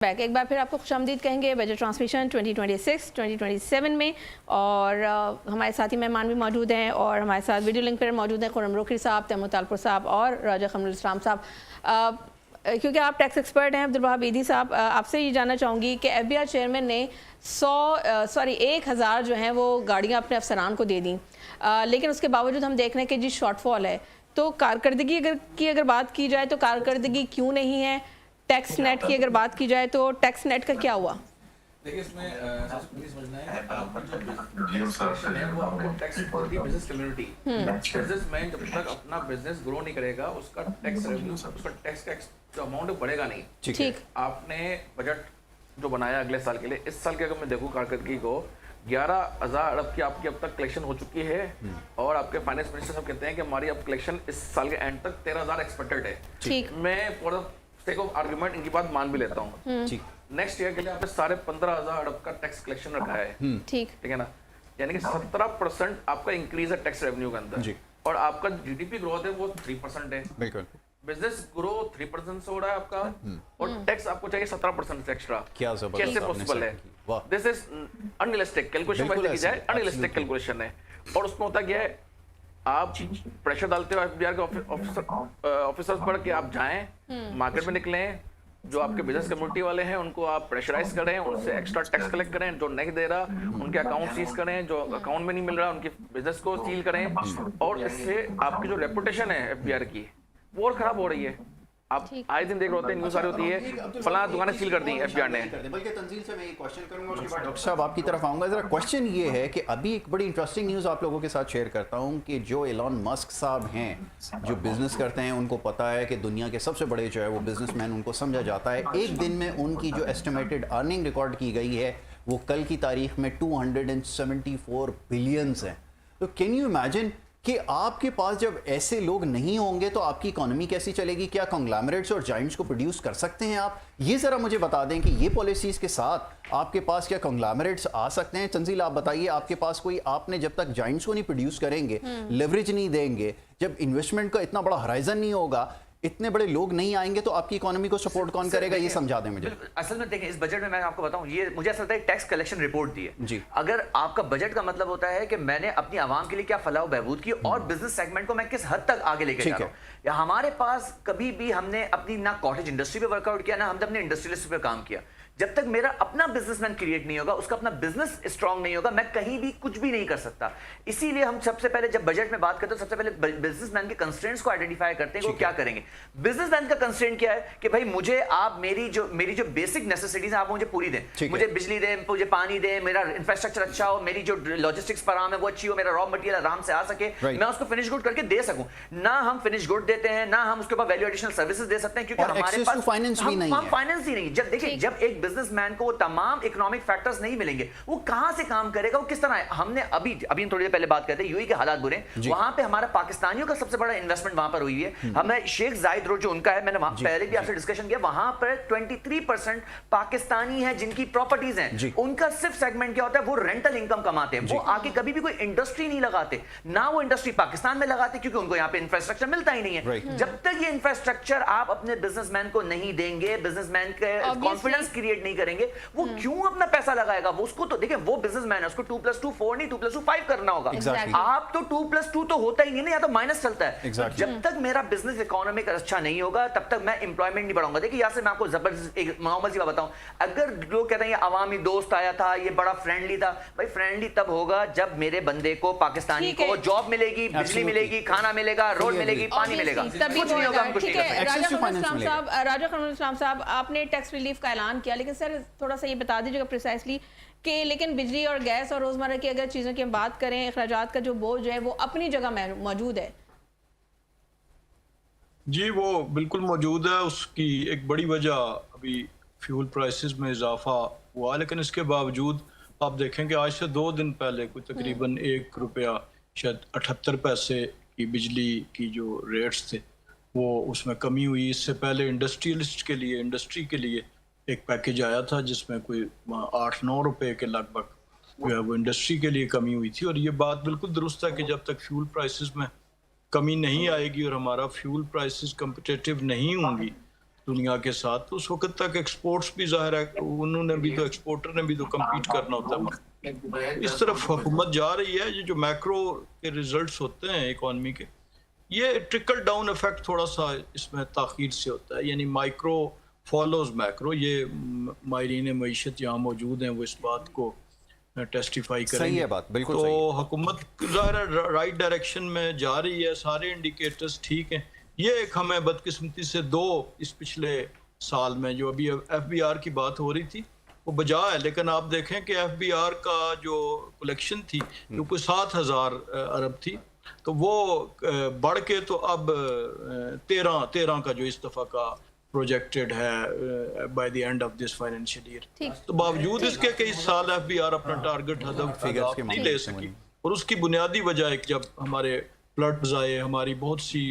Back एक बार फिर आपको खुशामदीद कहेंगे बजट ट्रांसमिशन 2026-2027 में। और हमारे साथी मेहमान भी मौजूद हैं और हमारे साथ वीडियो लिंक पर मौजूद हैं खुर्रम रोकरी साहब, तैमूर तालपुर साहब और राजा खमरुल इस्लाम साहब। क्योंकि आप टैक्स एक्सपर्ट हैं अब्दुल वहाब ईदी साहब, आपसे ये जानना चाहूँगी कि एफबीआर चेयरमैन ने 1000 जो हैं वो गाड़ियाँ अपने अफसरान को दे दी, लेकिन उसके बावजूद हम देख रहे हैं कि जी शॉर्टफॉल है। तो कारकर्दगी अगर बात की जाए तो कारकर्दगी क्यों नहीं है? टैक्स नेट की अगर बात की जाए तो टैक्स नेट का क्या हुआ? देखिए इसमें समझना है वो आपको टैक्स बिजनेस कम्युनिटी बिजनेसमैन जब तक अपना बिजनेस ग्रो नहीं करेगा उसका टैक्स रेवेन्यू उसका टैक्स का जो अमाउंट बढ़ेगा नहीं। ठीक, आपने बजट जो बनाया अगले साल के लिए, इस साल के अगर मैं देखूं कारकर्दगी को 11,000 अरब की आपकी अब तक कलेक्शन हो चुकी है और आपके फाइनेंस मिनिस्टर साहब कहते हैं कि हमारी अब कलेक्शन इस साल के एंड तक 13,000 एक्सपेक्टेड है। ठीक, मैं for the sake of argument इनकी बात मान भी लेता हूँ। नेक्स्ट ईयर के लिए आपने 15,500 अरब का टैक्स कलेक्शन रखा है। ठीक है ना, यानी कि 17% आपका इंक्रीज है टैक्स रेवेन्यू के अंदर और आपका जीडीपी ग्रोथ है वो 3% है। बिल्कुल, बिजनेस ग्रो 3% से हो रहा है आपका और टैक्स आपको चाहिए 17% से एक्स्ट्रा। क्या कैसे पॉसिबल है? This is unrealistic calculation wise देखी जाए, अनरियलिस्टिक कैलकुलेशन है। और उसमें होता क्या है, आप प्रेशर डालते हो एफबीआर के ऑफिसर्स पर कि आप जाएं मार्केट में निकलें, जो आपके बिजनेस कम्युनिटी वाले हैं उनको आप प्रेशराइज करें, उनसे एक्स्ट्रा टैक्स कलेक्ट करें, जो नहीं दे रहा उनके अकाउंट सीज करें, जो अकाउंट में नहीं मिल रहा उनके बिजनेस को सील करें। और इससे आपकी जो रेपुटेशन है एफबीआर की वो और खराब हो रही है। आप आए दिन देख रहे होते हैं, न्यूज़ आ रही होती है फलां दुकानें सील कर दी एफबीआर ने। बल्कि तंजील से मैं ये क्वेश्चन करूंगा, उसके बाद डॉक्टर साहब आपकी तरफ आऊंगा। जरा क्वेश्चन ये है कि अभी एक बड़ी इंटरेस्टिंग न्यूज़ आप लोगों के साथ शेयर करता हूं कि जो एलॉन मस्क साहब हैं, जो बिजनेस करते हैं, उनको पता है कि दुनिया के सबसे बड़े जो है वो बिजनेसमैन उनको समझा जाता है। एक दिन में उनकी जो एस्टिमेटेड अर्निंग रिकॉर्ड की गई है वो कल की तारीख में 274 बिलियंस है। तो कैन यू इमेजिन कि आपके पास जब ऐसे लोग नहीं होंगे तो आपकी इकोनॉमी कैसी चलेगी? क्या कॉन्ग्लोमरेट्स और जाइंट्स को प्रोड्यूस कर सकते हैं आप? ये ज़रा मुझे बता दें कि ये पॉलिसीज़ के साथ आपके पास क्या कॉन्ग्लोमरेट्स आ सकते हैं? तंजील आप बताइए, आपके पास कोई, आपने जब तक जाइंट्स को नहीं प्रोड्यूस करेंगे, लेवरेज नहीं देंगे, जब इन्वेस्टमेंट का इतना बड़ा हराइजन नहीं होगा, इतने बड़े लोग नहीं आएंगे, तो आपकी इकोनॉमी को सपोर्ट कौन करेगा? ये समझा दें मुझे। असल में देखें, इस बजट में मैं आपको बताऊं, ये मुझे ऐसा लगता है टैक्स कलेक्शन रिपोर्ट दी है जी। अगर आपका बजट का मतलब होता है कि मैंने अपनी आवाम के लिए क्या फलाह बहबूद की और बिजनेस सेगमेंट को मैं किस हद तक आगे लेके जा रहा हूं, या हमारे पास कभी भी हमने अपनी ना कॉटेज इंडस्ट्री पे वर्कआउट किया, ना हमने अपने इंडस्ट्रियलिस्ट पे काम किया। जब तक मेरा अपना बिजनेसमैन क्रिएट नहीं होगा, उसका अपना बिजनेस स्ट्रांग नहीं होगा, मैं कहीं भी कुछ भी नहीं कर सकता। इसीलिए हम सबसे पहले जब बजट में बात करते हैं, सबसे पहले बिजनेसमैन के कंस्ट्रेंट्स को आइडेंटिफाई करते हैं कि वो क्या करेंगे। बिजनेसमैन का कंस्ट्रेंट क्या है कि भाई मुझे आप मेरी जो बेसिक नेसेसिटीज हैं आप मुझे पूरी दें, मुझे बिजली दें, मुझे पानी दें, मेरा इंफ्रास्ट्रक्चर अच्छा हो, मेरी जो लॉजिस्टिक्स फराम है वो अच्छी हो, मेरा रॉ मटेरियल आराम से आ सके, मैं उसको फिनिश गुड करके दे सकूं। ना हम फिनिश गुड देते हैं, ना हम उसके ऊपर वैल्यू एडिशनल सर्विसेज दे सकते हैं, क्योंकि हमारे पास फाइनेंस भी नहीं है। फाइनेंस ही नहीं। जब देखिए, जब एक बिजनेसमैन को तमाम इकोनॉमिक फैक्टर्स नहीं मिलेंगे, वो कहां से काम करेगा, वो किस तरह? हमने अभी थोड़ी देर पहले बात करते हैं यूएई के हालात बुरे, वहां पे हमारा पाकिस्तानियों का सबसे बड़ा इन्वेस्टमेंट वहां पर हुई है। हमें शेख जायद रोड जो उनका है, मैंने वहां पहले भी आपसे डिस्कशन किया, वहां पर 23% पाकिस्तानी है जिनकी प्रॉपर्टीज हैं। उनका सिर्फ सेगमेंट क्या होता है, वो रेंटल इनकम कमाते हैं, वो आके कभी भी कोई इंडस्ट्री नहीं लगाते, ना वो इंडस्ट्री पाकिस्तान में लगाते, क्योंकि उनको यहाँ पे इंफ्रास्ट्रक्चर मिलता ही नहीं है। जब तक ये इंफ्रास्ट्रक्चर आप अपने बिजनेसमैन को नहीं देंगे, बिजनेसमैन के कॉन्फिडेंस क्रिएट नहीं करेंगे, वो क्यों अपना पैसा लगाएगा? वो उसको तो देखिए, वो बिजनेसमैन है, उसको 2+2 4 नहीं, 2+2 5 करना होगा। आप तो 2+2 तो होता ही नहीं ना, या तो माइनस चलता है। जब तक मेरा बिजनेस इकोनॉमिक अच्छा नहीं होगा, तब तक मैं एम्प्लॉयमेंट नहीं बढ़ाऊंगा। देखिए, यहाँ से मैं आपको जबरदस्त एक नॉर्मल सी बात बताऊं, अगर लोग कहते हैं ये अवामी दोस्त आया था, ये बड़ा फ्रेंडली था, भाई फ्रेंडली तब होगा जब मेरे बंदे को, पाकिस्तानी को जॉब मिलेगी, बिजली मिलेगी, खाना मिलेगा, रोड मिलेगी, पानी मिलेगा, कुछ नहीं होगा, हम कुछ नहीं कर सकते। राजा खमरुल इस्लाम साहब, आपने टैक्स रिलीफ का ऐलान किया, लेकिन सर थोड़ा सा ये बता दीजिएगा प्रिसाइसली कि लेकिन बिजली और गैस और रोजमर्रा की अगर चीजों की हम बात करें, अखराजात का जो बोझ है वो अपनी जगह मौजूद है। जी, वो बिल्कुल मौजूद है। उसकी एक बड़ी वजह अभी फ्यूल प्राइसेस में इजाफा हुआ, लेकिन इसके बावजूद आप देखें कि आज से 2 दिन पहले कोई तकरीबन 1 रुपया शायद 78 पैसे की बिजली की जो रेट्स थे वो उसमें कमी हुई। इससे पहले इंडस्ट्रियलिस्ट के लिए, इंडस्ट्री के लिए एक पैकेज आया था जिसमें कोई 8-9 रुपए के लगभग जो है वो इंडस्ट्री के लिए कमी हुई थी। और ये बात बिल्कुल दुरुस्त है कि जब तक फ्यूल प्राइसेस में कमी नहीं आएगी और हमारा फ्यूल प्राइसेस कम्पिटिटिव नहीं होंगी, دنیا کے ساتھ. تو اس وقت تک ایکسپورٹس بھی ظاہر ہے انہوں نے بھی تو ایکسپورٹر نے بھی تو کمپیٹ کرنا ہوتا ہے. اس طرف حکومت جا رہی ہے. یہ جو میکرو کے ریزلٹس ہوتے ہیں اکانومی کے, یہ ٹرکل ڈاؤن ایفیکٹ تھوڑا سا اس میں تاخیر سے ہوتا ہے, یعنی مائکرو فالوز میکرو. یہ ماہرین معیشت یہاں موجود ہیں, وہ اس بات کو ٹیسٹیفائی کریں گے. صحیح ہے بات, بالکل تو صحیح ہے. حکومت ظاہر ہے رائٹ ڈائریکشن میں جا رہی ہے, سارے انڈیکیٹرز ٹھیک ہیں. یہ ایک ہمیں بدقسمتی سے دو اس پچھلے سال میں جو ابھی ایف بی آر کی بات ہو رہی تھی وہ بجا ہے, لیکن آپ دیکھیں کہ ایف بی آر کا جو کلیکشن تھی جو کوئی 7,000 ارب تھی, تو وہ بڑھ کے تو اب 13 کا جو اس دفعہ کا پروجیکٹڈ ہے by the end of this financial year. تو باوجود اس کے کئی سال ایف بی آر اپنا ٹارگٹ ہدف نہیں لے سکی, اور اس کی بنیادی وجہ ایک جب ہمارے فلڈز آئے, ہماری بہت سی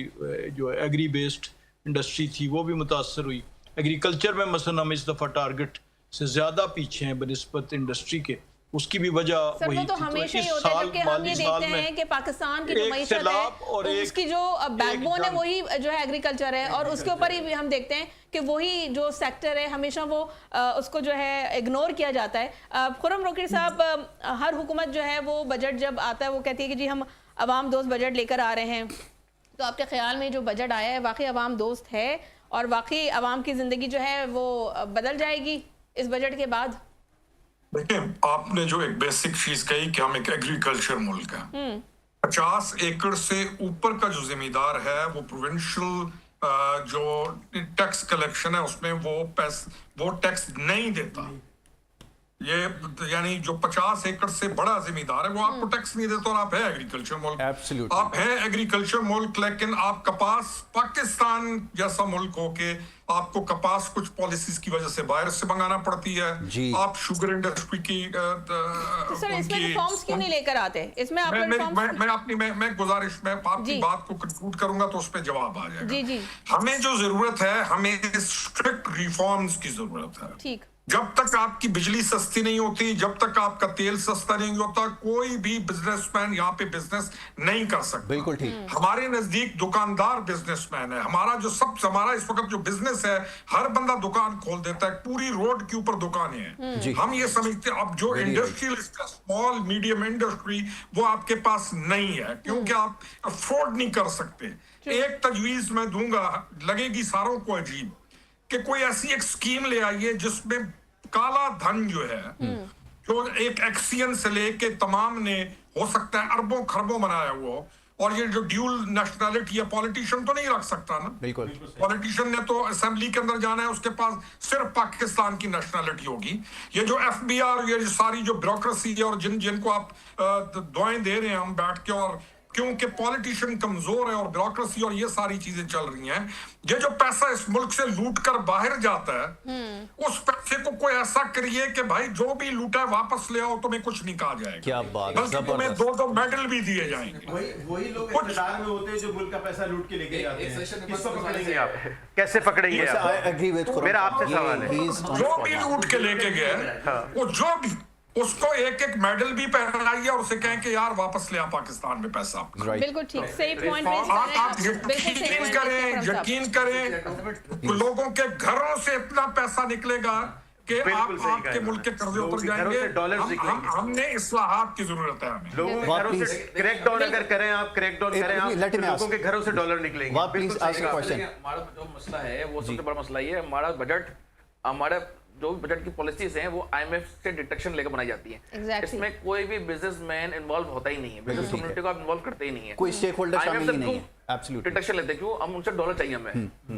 جو ایگری بیسڈ انڈسٹری تھی وہ بھی متاثر ہوئی. ایگریکلچر میں مثلا ہم اس دفعہ ٹارگٹ سے زیادہ پیچھے ہیں بنسبت انڈسٹری کے, اس کی بھی وجہ وہی تھی. تو ہمیشہ ہی ہوتا ہے, جبکہ ہم یہ دیکھتے ہیں کہ پاکستان کی جو معیشت ہے اس کی جو بیک بون ہے وہی جو ہے ایگریکلچر ہے, اور اس کے اوپر ہی ہم دیکھتے ہیں کہ وہی جو سیکٹر ہے ہمیشہ وہ اس کو جو ہے اگنور کیا جاتا ہے. خرم روکڑی صاحب, ہر حکومت جو ہے وہ بجٹ جب آتا ہے وہ کہتی ہے کہ جی ہم عوام دوست بجٹ لے کر آ رہے ہیں. تو آپ کے خیال میں جو بجٹ آیا ہے واقعی عوام دوست ہے, اور واقعی عوام کی زندگی جو ہے وہ بدل جائے گی اس بجٹ کے بعد؟ دیکھیں, آپ نے جو ایک بیسک چیز کہی کہ ہم ایک ایگریکلچر ملک ہیں, 50 ایکڑ سے اوپر کا جو زمیندار ہے وہ پروونشل جو ٹیکس کلیکشن ہے اس میں وہ ٹیکس نہیں دیتا. یہ یعنی جو 50 ایکڑ سے بڑا زمیندار ہے وہ آپ کو ٹیکس نہیں دیتا, اور آپ ہیں ایگریکلچر ملک. آپ ہیں ایگریکلچر ملک, لیکن آپ کپاس پاکستان جیسا ملک ہو کے آپ کو کپاس کچھ پالیسیز کی وجہ سے باہر سے منگانا پڑتی ہے. آپ شوگر انڈسٹری کی سر اس میں ریفارمز کیوں نہیں لے کر آتے؟ اس میں میں گزارش میں آپ کی بات کو کنکلوڈ کروں گا تو اس پہ جواب آ جائے گا. ہمیں جو ضرورت ہے, ہمیں اسٹرکٹ ریفارمز کی ضرورت ہے. ٹھیک, جب تک آپ کی بجلی سستی نہیں ہوتی, جب تک آپ کا تیل سستا نہیں ہوتا, کوئی بھی بزنس مین یہاں پہ بزنس نہیں کر سکتا. بالکل ٹھیک. ہمارے نزدیک دکاندار بزنس مین ہے. ہمارا اس وقت جو بزنس ہے, ہر بندہ دکان کھول دیتا ہے, پوری روڈ کے اوپر دکانیں ہیں. ہم یہ سمجھتے ہیں اب جو انڈسٹریل اسمال میڈیم انڈسٹری وہ آپ کے پاس نہیں ہے, کیونکہ آپ افورڈ نہیں کر سکتے. ایک تجویز میں دوں گا, لگے گی ساروں کو عجیب, کہ کوئی ایسی ایک اسکیم لے آئیے جس میں کالا دھن جو ہے, جو ایک ایکسین سے لے کے تمام نے ہو سکتا ہے اربوں خربوں بنایا ہوا, اور یہ جو ڈیول نیشنلٹی ہے, پولیٹیشین تو نہیں رکھ سکتا نا. بالکل, پولیٹیشین نے تو اسمبلی کے اندر جانا ہے, اس کے پاس صرف پاکستان کی نیشنلٹی ہوگی. یہ جو ایف بی آر, یہ ساری جو بیوروکریسی ہے, اور جن کو آپ دعائیں دے رہے ہیں ہم بیٹھ کے, اور کیونکہ پولیٹیشین کمزور ہے اور بیوروکریسی اور یہ ساری چیزیں چل رہی ہیں, یہ جو پیسہ اس ملک سے لوٹ کر باہر جاتا ہے, اس پیسے کو کوئی ایسا کریے کہ بھائی جو بھی لوٹا ہے واپس لے آؤ, تمہیں کچھ نہیں کہا جائے گا. کیا بات, بلکہ تمہیں 2 میڈل بھی دیے جائیں گے. وہی لوگ اقتدار میں ہوتے ہیں جو ملک کا پیسہ لوٹ کے لے کے جاتے ہیں. کس کو پکڑیں گے آپ؟ کیسے پکڑیں گے آپ؟ میرا آپ سے سوال ہے, جو بھی لوٹ کے لے کے گئے وہ جو بھی, اس کو ایک میڈل بھی پہنائیے اور اسے کہیں کہ یار واپس لے آ پاکستان میں پیسہ. بالکل ٹھیک, صحیح پوائنٹ. آپ یقین کریں لوگوں کے گھروں سے اتنا پیسہ نکلے گا کہ آپ کے ملک کے قرضے اتر جائیں گے. ہم نے اصلاحات کی ضرورت ہے. ہمیں لوگوں کے گھروں سے کریک ڈاؤن اگر کریں, آپ کریک ڈاؤن کریں, آپ لوگوں کے گھروں سے ڈالر نکلیں گے. ہمارا جو مسئلہ ہے وہ سب سے بڑا مسئلہ یہ ہے, ہمارا بجٹ, ہمارا جو بجٹ کی پالیسیز ہیں وہ آئی ایم ایف سے ڈیٹیکشن لے کر بنائی جاتی ہیں. اس میں کوئی بھی بزنس مین انوالو ہوتا ہی نہیں ہے, بزنس کمیونٹی کو آپ انوالو کرتے ہی نہیں ہے, کوئی اسٹیک ہولڈر شامل ہی نہیں ہے. ڈیٹیکشن لیتے کیوں؟ ہم ان سے ڈالر چاہیے ہمیں.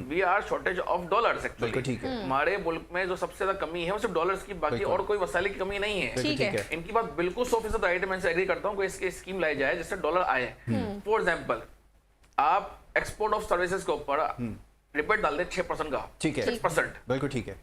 We are shortage of dollars actually. ہمارے ملک میں جو سب سے زیادہ کمی ہے وہ صرف ڈالرز کی, باقی اور کوئی وسائل کی کمی نہیں ہے. ان کی بات بالکل 100% رائٹ ہے, میں ان سے ایگری کرتا ہوں کہ اس کی اسکیم لائی جائے جس سے ڈالر آئے. فور ایگزامپل, آپ ایکسپورٹ آف سروسز کے اوپر ریپیٹ ڈال دیں 6% کا, 6%. بالکل ٹھیک ہے.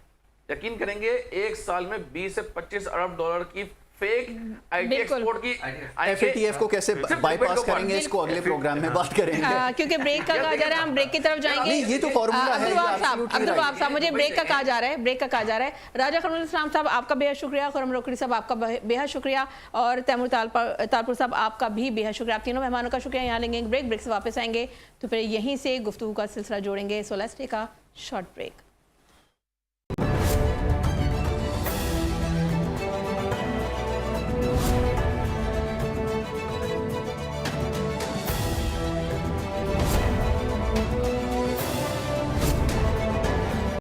یقین کریں گے ایک سال میں 20 سے 25 ارب ڈالر کی فیک آئی ٹی ایکسپورٹ کی. ایف اے ٹی ایف کو کیسے بائی پاس کریں گے, اس کو اگلے پروگرام میں بات کریں گے, کیونکہ بریک کا کہا جا رہا ہے, ہم بریک کی طرف جائیں گے. یہ تو فارمولا ہے. عبدالوہاب صاحب, مجھے بریک کا کہا جا رہا ہے. راجہ خرم الاسلام صاحب آپ کا بے حد شکریہ, خرم روکڑی صاحب آپ کا بے حد شکریہ, اور تیمور تالپور صاحب آپ کا بھی بے حد شکریہ. آپ تینوں مہمانوں کا شکریہ. یہاں لیں گے بریک سے واپس آئیں گے تو پھر یہیں سے گفتگو کا سلسلہ جوڑیں گے. So let's take a short break.